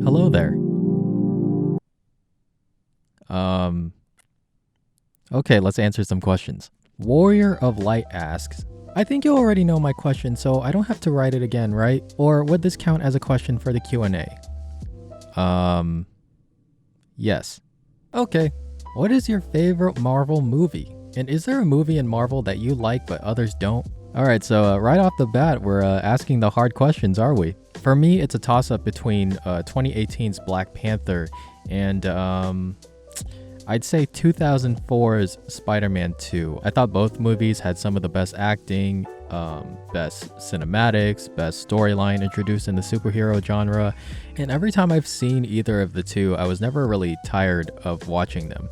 Hello there. Okay, let's answer some questions. Warrior of Light asks, I think you already know my question, so I don't have to write it again, right? Or would this count as a question for the Q&A? Yes. Okay. What is your favorite Marvel movie? And is there a movie in Marvel that you like but others don't? Alright, so right off the bat, we're asking the hard questions, are we? For me, it's a toss-up between 2018's Black Panther and I'd say 2004's Spider-Man 2. I thought both movies had some of the best acting, best cinematics, best storyline introduced in the superhero genre, and every time I've seen either of the two, I was never really tired of watching them.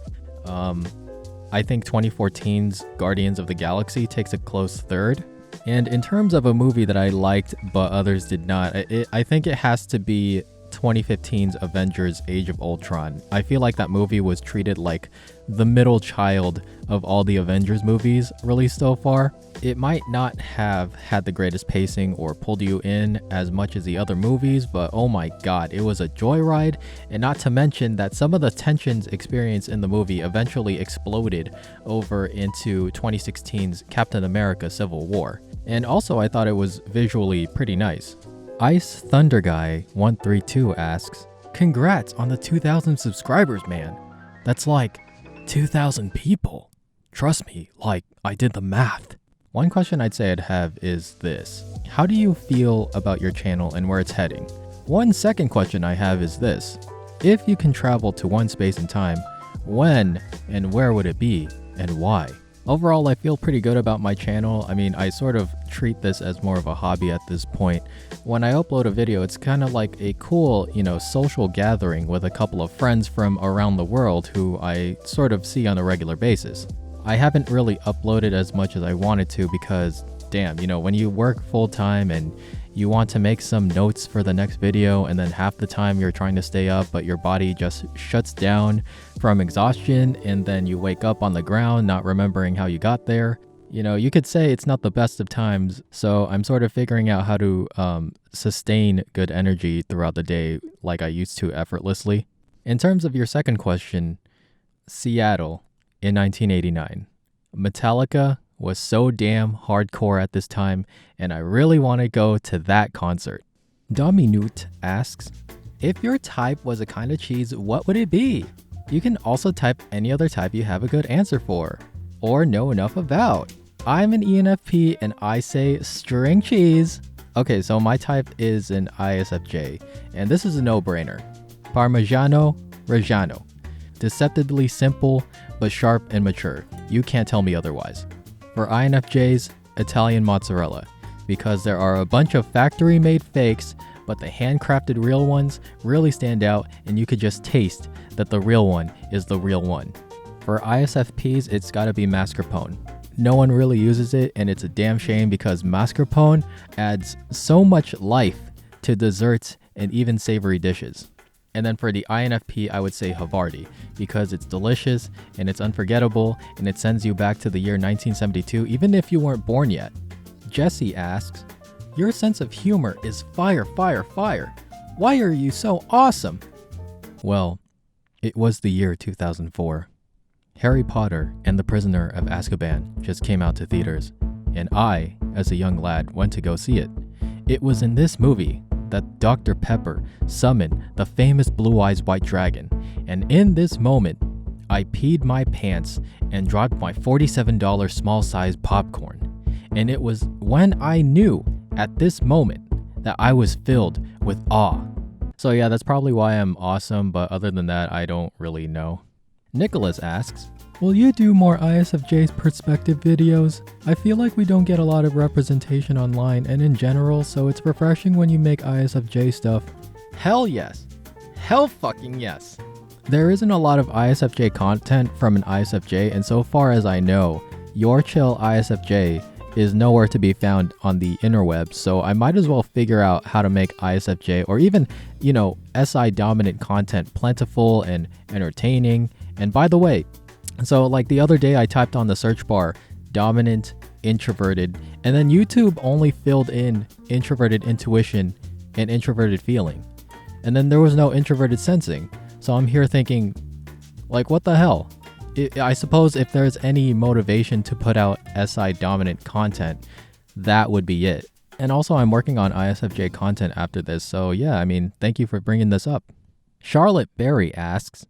I think 2014's Guardians of the Galaxy takes a close third. And in terms of a movie that I liked but others did not, I think it has to be 2015's Avengers Age of Ultron. I feel like that movie was treated like the middle child of all the Avengers movies released so far. It might not have had the greatest pacing or pulled you in as much as the other movies, but oh my god, it was a joyride, and not to mention that some of the tensions experienced in the movie eventually exploded over into 2016's Captain America Civil War. And also I thought it was visually pretty nice. Ice Thunder Guy 132 asks, congrats on the 2,000 subscribers, man. That's like 2,000 people. Trust me, like I did the math. One question I'd say I'd have is this. How do you feel about your channel and where it's heading? One second question I have is this. If you can travel to one space and time, when and where would it be and why? Overall, I feel pretty good about my channel. I mean, I sort of treat this as more of a hobby at this point. When I upload a video, it's kind of like a cool, social gathering with a couple of friends from around the world who I sort of see on a regular basis. I haven't really uploaded as much as I wanted to because, damn, when you work full-time and you want to make some notes for the next video and then half the time you're trying to stay up but your body just shuts down from exhaustion and then you wake up on the ground not remembering how you got there. You could say it's not the best of times, so I'm sort of figuring out how to sustain good energy throughout the day like I used to effortlessly. In terms of your second question, Seattle in 1989. Metallica was so damn hardcore at this time, and I really want to go to that concert. Dominute asks, if your type was a kind of cheese, what would it be? You can also type any other type you have a good answer for, or know enough about. I'm an ENFP and I say string cheese. Okay, so my type is an ISFJ, and this is a no-brainer. Parmigiano Reggiano. Deceptively simple, but sharp and mature. You can't tell me otherwise. For INFJs, Italian mozzarella, because there are a bunch of factory-made fakes, but the handcrafted real ones really stand out and you could just taste that the real one is the real one. For ISFPs, it's gotta be mascarpone. No one really uses it and it's a damn shame because mascarpone adds so much life to desserts and even savory dishes. And then for the INFP, I would say Havarti, because it's delicious and it's unforgettable and it sends you back to the year 1972 even if you weren't born yet. Jesse asks, your sense of humor is fire, fire, fire. Why are you so awesome? Well, it was the year 2004. Harry Potter and the Prisoner of Azkaban just came out to theaters, and I, as a young lad, went to go see it. It was in this movie that Dr. Pepper summoned the famous Blue Eyes White Dragon, and in this moment, I peed my pants and dropped my $47 small-sized popcorn. And it was when I knew at this moment that I was filled with awe. So yeah, that's probably why I'm awesome, but other than that, I don't really know. Nicholas asks, will you do more ISFJ's perspective videos? I feel like we don't get a lot of representation online and in general, so it's refreshing when you make ISFJ stuff. Hell yes. Hell fucking yes. There isn't a lot of ISFJ content from an ISFJ, and so far as I know, Your Chill ISFJ is nowhere to be found on the interwebs, so I might as well figure out how to make ISFJ or even, SI dominant content plentiful and entertaining. And by the way, so like the other day I typed on the search bar dominant, introverted, and then YouTube only filled in introverted intuition and introverted feeling. And then there was no introverted sensing. So I'm here thinking, like, what the hell? I suppose if there's any motivation to put out SI dominant content, that would be it. And also I'm working on ISFJ content after this, so yeah, I mean, thank you for bringing this up. Charlotte Berry asks,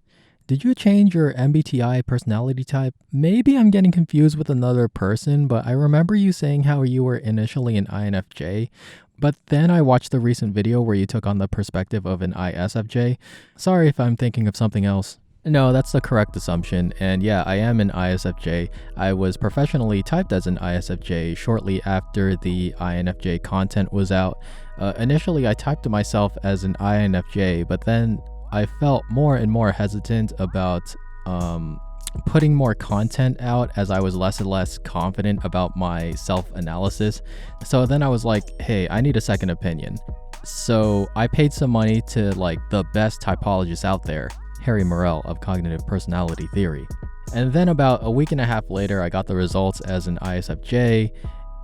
did you change your MBTI personality type? Maybe I'm getting confused with another person, but I remember you saying how you were initially an INFJ, but then I watched the recent video where you took on the perspective of an ISFJ. Sorry if I'm thinking of something else. No, that's the correct assumption, and yeah, I am an ISFJ. I was professionally typed as an ISFJ shortly after the INFJ content was out. Initially, I typed to myself as an INFJ, but then I felt more and more hesitant about putting more content out as I was less and less confident about my self-analysis. So then I was like, hey, I need a second opinion. So I paid some money to like the best typologist out there, Harry Morell of Cognitive Personality Theory. And then about a week and a half later, I got the results as an ISFJ.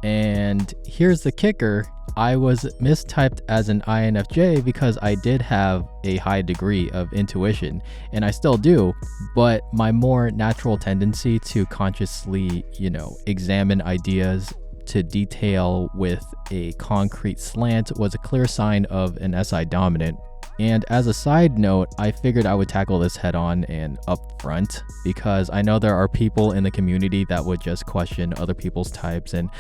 And here's the kicker, I was mistyped as an INFJ because I did have a high degree of intuition, and I still do, but my more natural tendency to consciously, examine ideas to detail with a concrete slant was a clear sign of an SI dominant. And as a side note, I figured I would tackle this head on and up front because I know there are people in the community that would just question other people's types and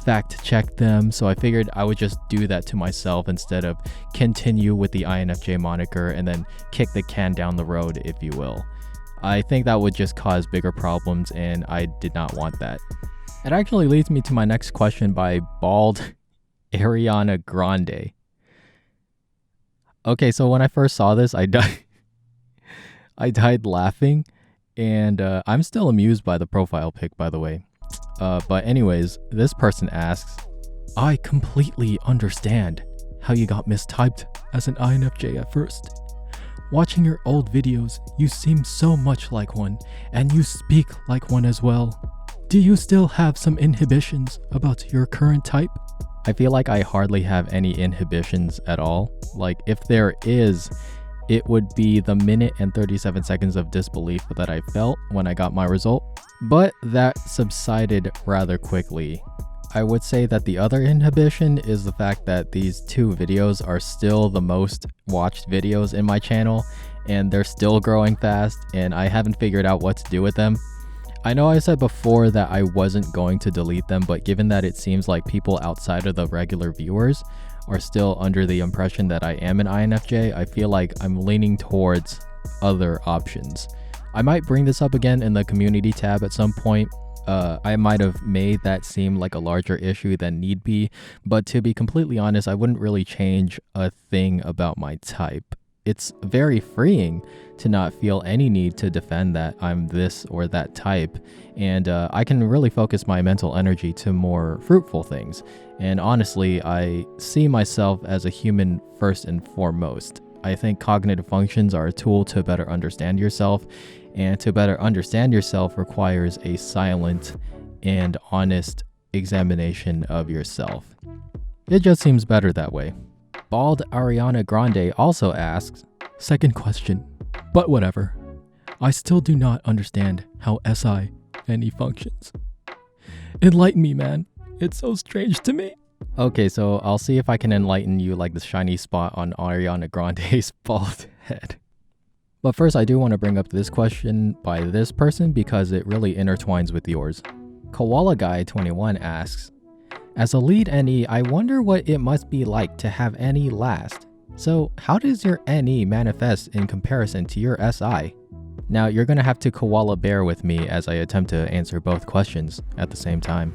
fact check them. So I figured I would just do that to myself instead of continue with the INFJ moniker and then kick the can down the road, if you will. I think that would just cause bigger problems, and I did not want that. It actually leads me to my next question by Bald Ariana Grande. Okay, so when I first saw this, I died laughing, and I'm still amused by the profile pic, by the way. But anyways, this person asks, I completely understand how you got mistyped as an INFJ at first. Watching your old videos, you seem so much like one, and you speak like one as well. Do you still have some inhibitions about your current type? I feel like I hardly have any inhibitions at all. Like, if there is, it would be the minute and 37 seconds of disbelief that I felt when I got my result, but that subsided rather quickly. I would say that the other inhibition is the fact that these two videos are still the most watched videos in my channel, and they're still growing fast, and I haven't figured out what to do with them. I know I said before that I wasn't going to delete them, but given that it seems like people outside of the regular viewers are still under the impression that I am an INFJ, I feel like I'm leaning towards other options. I might bring this up again in the community tab at some point. I might have made that seem like a larger issue than need be, but to be completely honest, I wouldn't really change a thing about my type. It's very freeing to not feel any need to defend that I'm this or that type, and I can really focus my mental energy to more fruitful things. And honestly, I see myself as a human first and foremost. I think cognitive functions are a tool to better understand yourself, and to better understand yourself requires a silent and honest examination of yourself. It just seems better that way. Bald Ariana Grande also asks, second question, but whatever. I still do not understand how SI any functions. Enlighten me, man. It's so strange to me. Okay, so I'll see if I can enlighten you like the shiny spot on Ariana Grande's bald head. But first, I do want to bring up this question by this person because it really intertwines with yours. Koala Guy 21 asks, as a lead NE, I wonder what it must be like to have NE last. So how does your NE manifest in comparison to your SI? Now you're gonna have to koala bear with me as I attempt to answer both questions at the same time.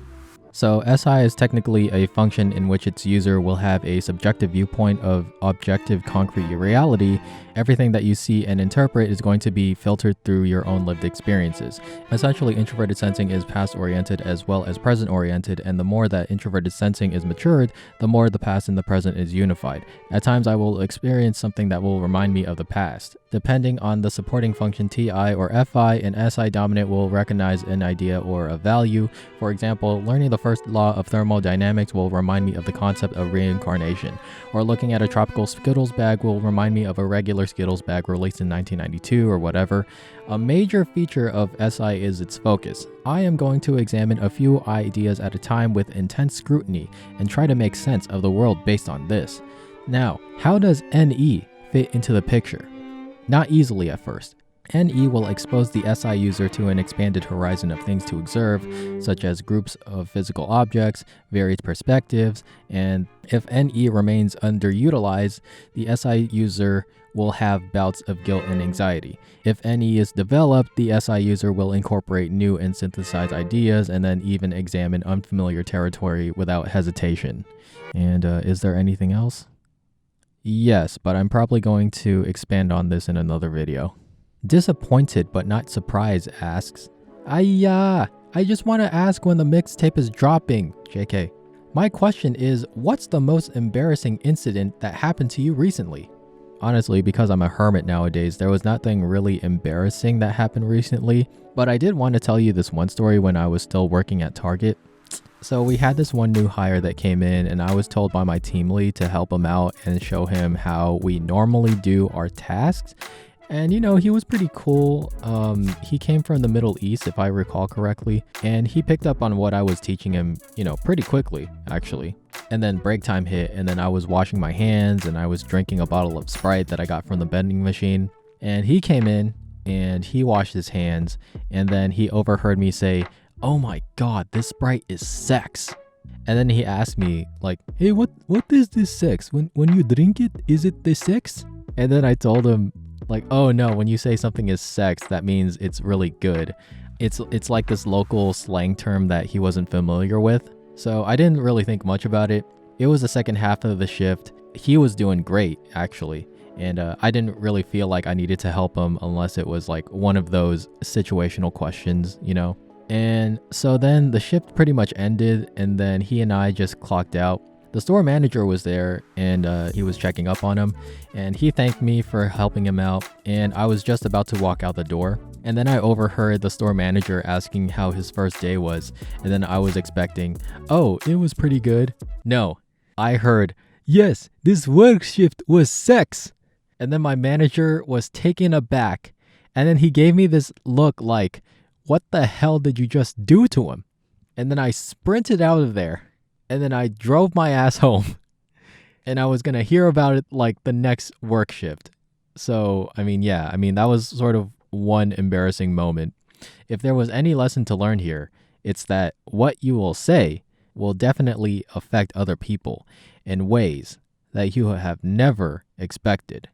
So SI is technically a function in which its user will have a subjective viewpoint of objective concrete reality. Everything that you see and interpret is going to be filtered through your own lived experiences. Essentially, introverted sensing is past-oriented as well as present-oriented, and the more that introverted sensing is matured, the more the past and the present is unified. At times, I will experience something that will remind me of the past. Depending on the supporting function TI or FI, an SI dominant will recognize an idea or a value. For example, learning the first law of thermodynamics will remind me of the concept of reincarnation, or looking at a tropical Skittles bag will remind me of a regular Skittles bag released in 1992 or whatever. A major feature of SI is its focus. I am going to examine a few ideas at a time with intense scrutiny and try to make sense of the world based on this. Now, how does NE fit into the picture? Not easily at first. NE will expose the SI user to an expanded horizon of things to observe, such as groups of physical objects, varied perspectives, and if NE remains underutilized, the SI user will have bouts of guilt and anxiety. If NE is developed, the SI user will incorporate new and synthesized ideas and then even examine unfamiliar territory without hesitation. And is there anything else? Yes, but I'm probably going to expand on this in another video. Disappointed but not surprised asks, I just want to ask when the mixtape is dropping. JK. My question is, what's the most embarrassing incident that happened to you recently? Honestly, because I'm a hermit nowadays, there was nothing really embarrassing that happened recently, but I did want to tell you this one story when I was still working at Target. So we had this one new hire that came in, and I was told by my team lead to help him out and show him how we normally do our tasks. And you know, he was pretty cool. He came from the Middle East, if I recall correctly, and he picked up on what I was teaching him, you know, pretty quickly, actually. And then break time hit, and then I was washing my hands, and I was drinking a bottle of Sprite that I got from the vending machine. And he came in, and he washed his hands, and then he overheard me say, "Oh my God, this Sprite is sex." And then he asked me, like, "Hey, what is this sex? When you drink it, is it the sex?" And then I told him, like, oh no, when you say something is sex, that means it's really good. It's like this local slang term that he wasn't familiar with. So I didn't really think much about it. It was the second half of the shift. He was doing great, actually. And I didn't really feel like I needed to help him unless it was like one of those situational questions, you know? And so then the shift pretty much ended, and then he and I just clocked out. The store manager was there, and he was checking up on him, and he thanked me for helping him out, and I was just about to walk out the door, and then I overheard the store manager asking how his first day was, and then I was expecting, "Oh, it was pretty good." No, I heard, "Yes, this work shift was sex." And then my manager was taken aback, and then he gave me this look like, "What the hell did you just do to him?" And then I sprinted out of there. And then I drove my ass home, and I was going to hear about it like the next work shift. So, that was sort of one embarrassing moment. If there was any lesson to learn here, it's that what you will say will definitely affect other people in ways that you have never expected.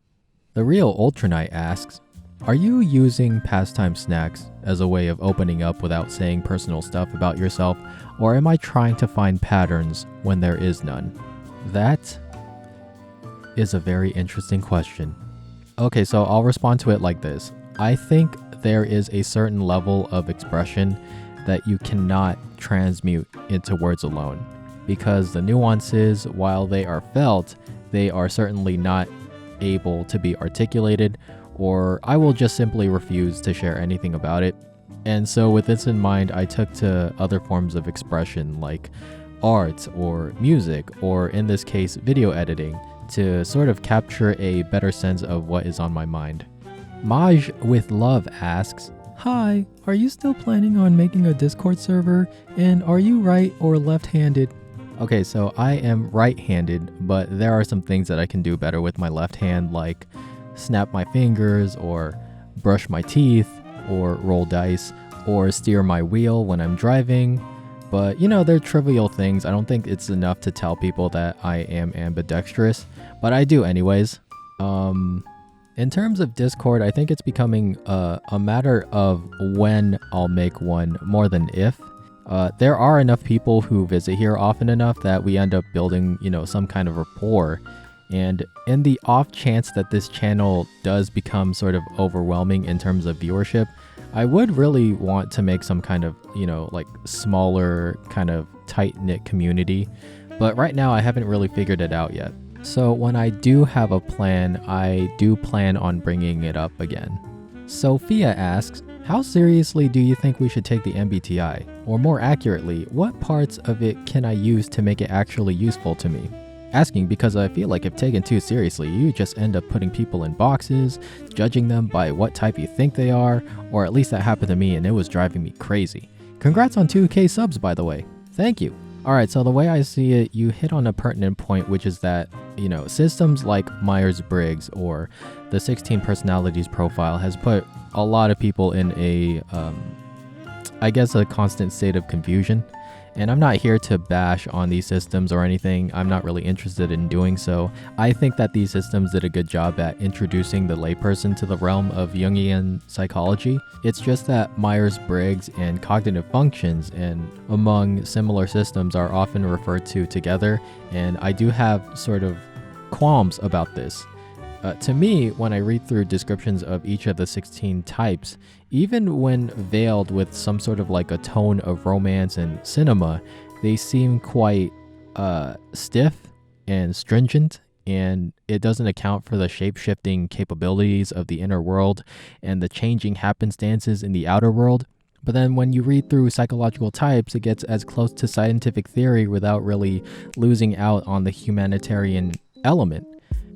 The Real Ultranite asks, are you using pastime snacks as a way of opening up without saying personal stuff about yourself, or am I trying to find patterns when there is none? That is a very interesting question. Okay, so I'll respond to it like this. I think there is a certain level of expression that you cannot transmute into words alone, because the nuances, while they are felt, they are certainly not able to be articulated, or I will just simply refuse to share anything about it. And so with this in mind, I took to other forms of expression like art or music, or in this case, video editing, to sort of capture a better sense of what is on my mind. Maj with Love asks, hi, are you still planning on making a Discord server? And are you right or left-handed? Okay, so I am right-handed, but there are some things that I can do better with my left hand, like snap my fingers, or brush my teeth, or roll dice, or steer my wheel when I'm driving. But you know, they're trivial things. I don't think it's enough to tell people that I am ambidextrous, but I do anyways. In terms of Discord, I think it's becoming a matter of when I'll make one more than if. There are enough people who visit here often enough that we end up building, some kind of rapport. And in the off chance that this channel does become sort of overwhelming in terms of viewership, I would really want to make some kind of, like smaller kind of tight-knit community. But right now I haven't really figured it out yet. So when I do have a plan, I do plan on bringing it up again. Sophia asks, How seriously do you think we should take the MBTI? Or more accurately, what parts of it can I use to make it actually useful to me? Asking because I feel like if taken too seriously, you just end up putting people in boxes, judging them by what type you think they are, or at least that happened to me and it was driving me crazy. Congrats on 2K subs, by the way. Thank you. Alright, so the way I see it, you hit on a pertinent point, which is that, systems like Myers-Briggs or the 16 personalities profile has put a lot of people in a constant state of confusion. And I'm not here to bash on these systems or anything. I'm not really interested in doing so. I think that these systems did a good job at introducing the layperson to the realm of Jungian psychology. It's just that Myers-Briggs and cognitive functions and among similar systems are often referred to together, and I do have sort of qualms about this. To me, when I read through descriptions of each of the 16 types, even when veiled with some sort of like a tone of romance and cinema, they seem quite stiff and stringent, and it doesn't account for the shape-shifting capabilities of the inner world and the changing happenstances in the outer world. But then when you read through psychological types, it gets as close to scientific theory without really losing out on the humanitarian element.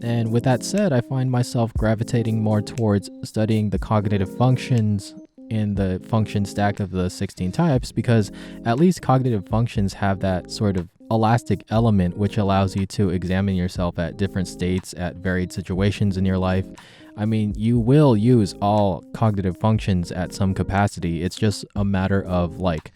And with that said, I find myself gravitating more towards studying the cognitive functions in the function stack of the 16 types, because at least cognitive functions have that sort of elastic element which allows you to examine yourself at different states at varied situations in your life. I mean, you will use all cognitive functions at some capacity. It's just a matter of like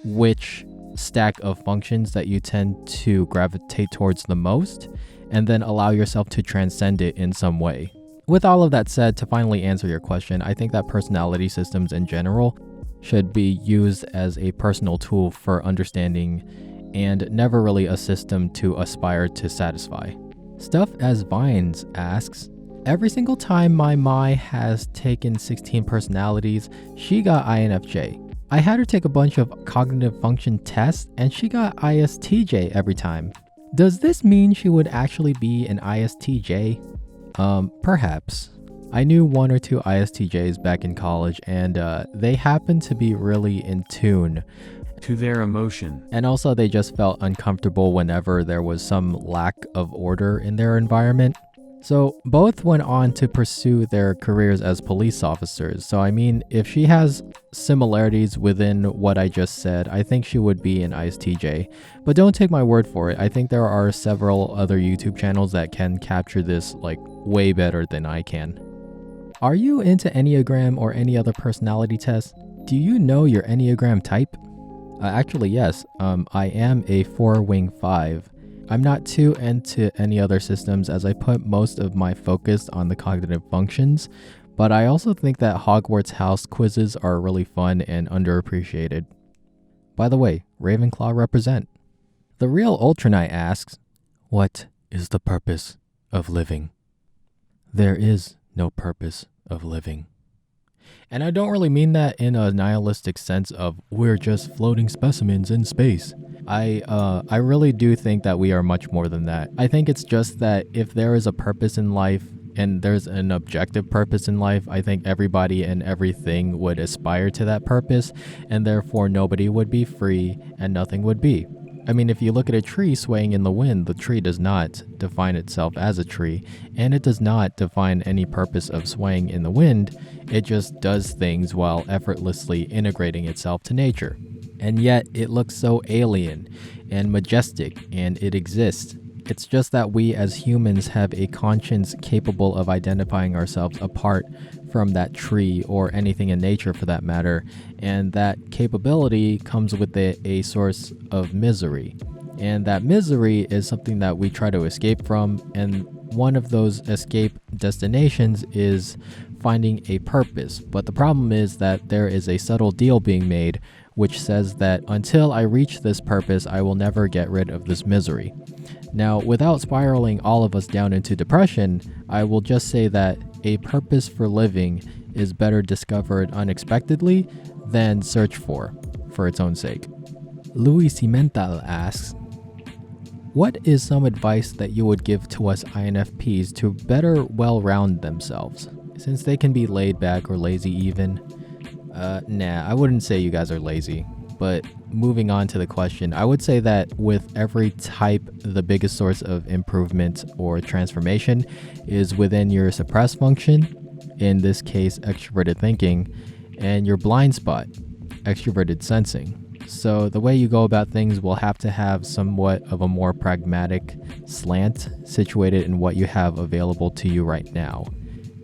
which stack of functions that you tend to gravitate towards the most, and then allow yourself to transcend it in some way. With all of that said, to finally answer your question, I think that personality systems in general should be used as a personal tool for understanding and never really a system to aspire to satisfy. Stuff as Vines asks, every single time my Mai has taken 16 personalities, she got INFJ. I had her take a bunch of cognitive function tests and she got ISTJ every time. Does this mean she would actually be an ISTJ? Perhaps. I knew one or two ISTJs back in college, and they happened to be really in tune to their emotion. And also they just felt uncomfortable whenever there was some lack of order in their environment. So both went on to pursue their careers as police officers. So I mean, if she has similarities within what I just said, I think she would be an ISTJ. But don't take my word for it. I think there are several other YouTube channels that can capture this like way better than I can. Are you into Enneagram or any other personality test? Do you know your Enneagram type? Actually, yes. I am a 4-wing 5. I'm not too into any other systems as I put most of my focus on the cognitive functions, but I also think that Hogwarts House quizzes are really fun and underappreciated. By the way, Ravenclaw represent. The Real Ultranite asks, what is the purpose of living? There is no purpose of living. And I don't really mean that in a nihilistic sense of we're just floating specimens in space. I really do think that we are much more than that. I think it's just that if there is a purpose in life and there's an objective purpose in life, I think everybody and everything would aspire to that purpose, and therefore nobody would be free and nothing would be. I mean, if you look at a tree swaying in the wind, the tree does not define itself as a tree, and it does not define any purpose of swaying in the wind. It just does things while effortlessly integrating itself to nature. And yet it looks so alien and majestic, and it exists. It's just that we as humans have a conscience capable of identifying ourselves apart from that tree or anything in nature for that matter, and that capability comes with a source of misery. And that misery is something that we try to escape from, and one of those escape destinations is finding a purpose. But the problem is that there is a subtle deal being made which says that until I reach this purpose, I will never get rid of this misery. Now, without spiraling all of us down into depression, I will just say that a purpose for living is better discovered unexpectedly than searched for its own sake. Illstrumentalist asks, what is some advice that you would give to us INFPs to better well-round themselves, since they can be laid back or lazy even? Nah, I wouldn't say you guys are lazy. But moving on to the question, I would say that with every type, the biggest source of improvement or transformation is within your suppress function, in this case, extroverted thinking, and your blind spot, extroverted sensing. So the way you go about things will have to have somewhat of a more pragmatic slant situated in what you have available to you right now.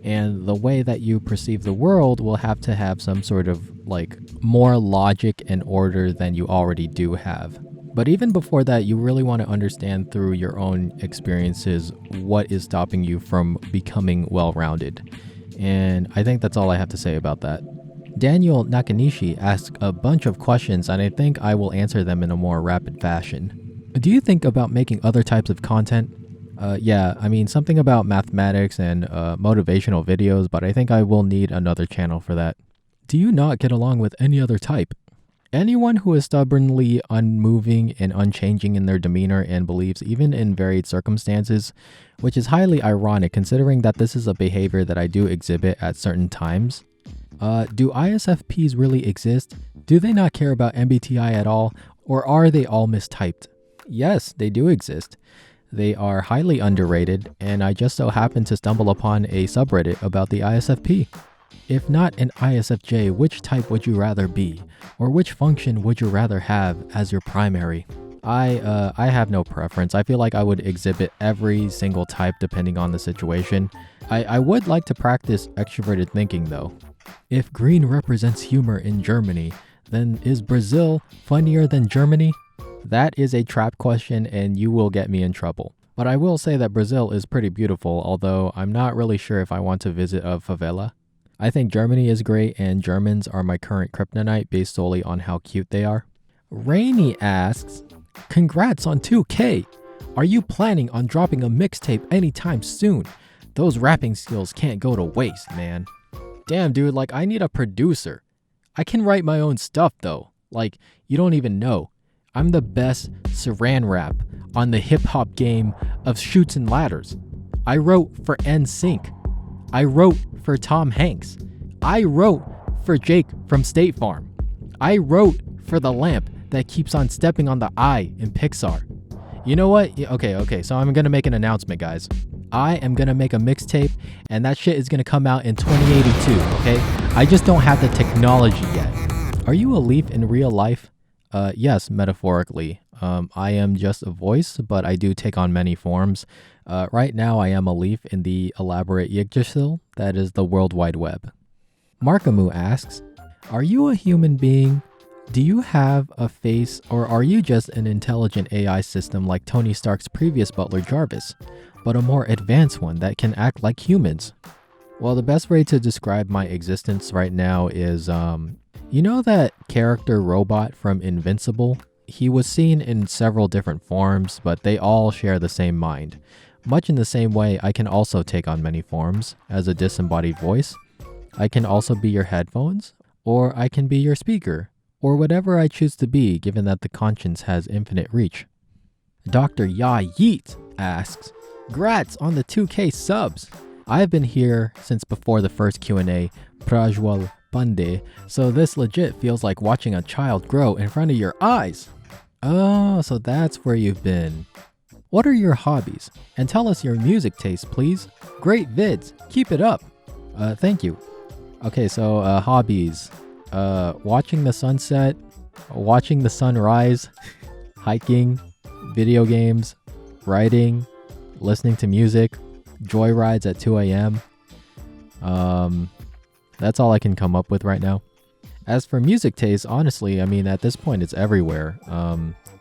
And the way that you perceive the world will have to have some sort of like more logic and order than you already do have. But even before that, you really want to understand through your own experiences what is stopping you from becoming well-rounded. And I think that's all I have to say about that. Daniel Nakanishi asked a bunch of questions, and I think I will answer them in a more rapid fashion. Do you think about making other types of content? Yeah, I mean, something about mathematics and motivational videos, but I think I will need another channel for that. Do you not get along with any other type? Anyone who is stubbornly unmoving and unchanging in their demeanor and beliefs, even in varied circumstances, which is highly ironic considering that this is a behavior that I do exhibit at certain times. Do ISFPs really exist? Do they not care about MBTI at all? Or are they all mistyped? Yes, they do exist. They are highly underrated, and I just so happened to stumble upon a subreddit about the ISFP. If not an ISFJ, which type would you rather be? Or which function would you rather have as your primary? I have no preference. I feel like I would exhibit every single type depending on the situation. I would like to practice extroverted thinking though. If green represents humor in Germany, then is Brazil funnier than Germany? That is a trap question and you will get me in trouble. But I will say that Brazil is pretty beautiful, although I'm not really sure if I want to visit a favela. I think Germany is great and Germans are my current kryptonite based solely on how cute they are. Rainy asks, congrats on 2K! Are you planning on dropping a mixtape anytime soon? Those rapping skills can't go to waste, man. Damn dude, like I need a producer. I can write my own stuff though. Like, you don't even know. I'm the best saran wrap on the hip hop game of Chutes and Ladders. I wrote for NSYNC. I wrote for Tom Hanks. I wrote for Jake from State Farm. I wrote for the lamp that keeps on stepping on the eye in Pixar. You know what? Okay, so I'm gonna make an announcement, guys. I am gonna make a mixtape and that shit is gonna come out in 2082, okay? I just don't have the technology yet. Are you a leaf in real life? Yes, metaphorically. I am just a voice, but I do take on many forms. Right now, I am a leaf in the elaborate Yggdrasil that is the World Wide Web. Markamu asks, are you a human being? Do you have a face, or are you just an intelligent AI system like Tony Stark's previous butler Jarvis, but a more advanced one that can act like humans? Well, the best way to describe my existence right now is, you know that character robot from Invincible? He was seen in several different forms, but they all share the same mind. Much in the same way, I can also take on many forms as a disembodied voice. I can also be your headphones, or I can be your speaker, or whatever I choose to be given that the conscience has infinite reach. Dr. Ya Yeet asks, "Grats on the 2K subs! I've been here since before the first Q&A, Prajwal Pandey, so this legit feels like watching a child grow in front of your eyes." Oh, so that's where you've been. What are your hobbies? And tell us your music taste, please. Great vids. Keep it up. Thank you. Okay, so hobbies. Watching the sunset, watching the sunrise, hiking, video games, writing, listening to music, joyrides at 2 a.m. That's all I can come up with right now. As for music taste, honestly, I mean, at this point, it's everywhere.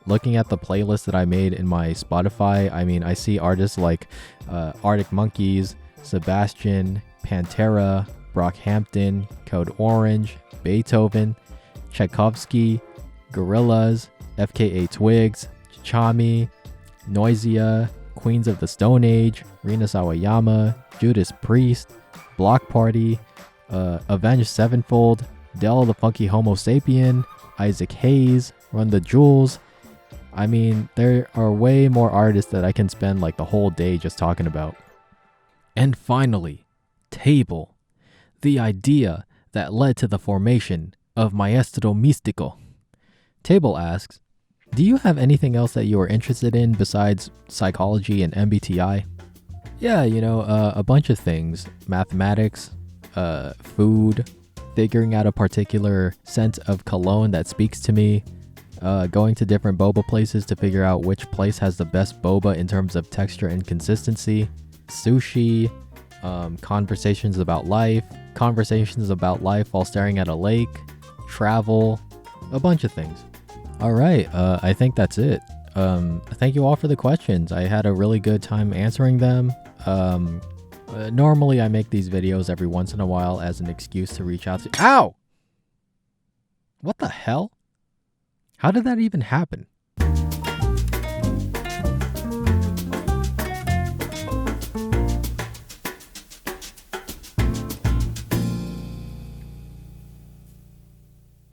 Looking at the playlist that I made in my Spotify, I mean, I see artists like Arctic Monkeys, Sebastian, Pantera, Brockhampton, Code Orange, Beethoven, Tchaikovsky, Gorillaz, FKA Twigs, Chami, Noisia, Queens of the Stone Age, Rina Sawayama, Judas Priest, Block Party, Avenged Sevenfold, Del the Funky Homo Sapien, Isaac Hayes, Run the Jewels. I mean, there are way more artists that I can spend like the whole day just talking about. And finally, Table. The idea that led to the formation of Maestro Místico. Table asks, do you have anything else that you are interested in besides psychology and MBTI? Yeah, a bunch of things. Mathematics, food, figuring out a particular scent of cologne that speaks to me, going to different boba places to figure out which place has the best boba in terms of texture and consistency, sushi, conversations about life while staring at a lake, travel, a bunch of things. All right, I think that's it. Thank you all for the questions. I had a really good time answering them. Normally I make these videos every once in a while as an excuse to reach out to— Ow! What the hell? How did that even happen?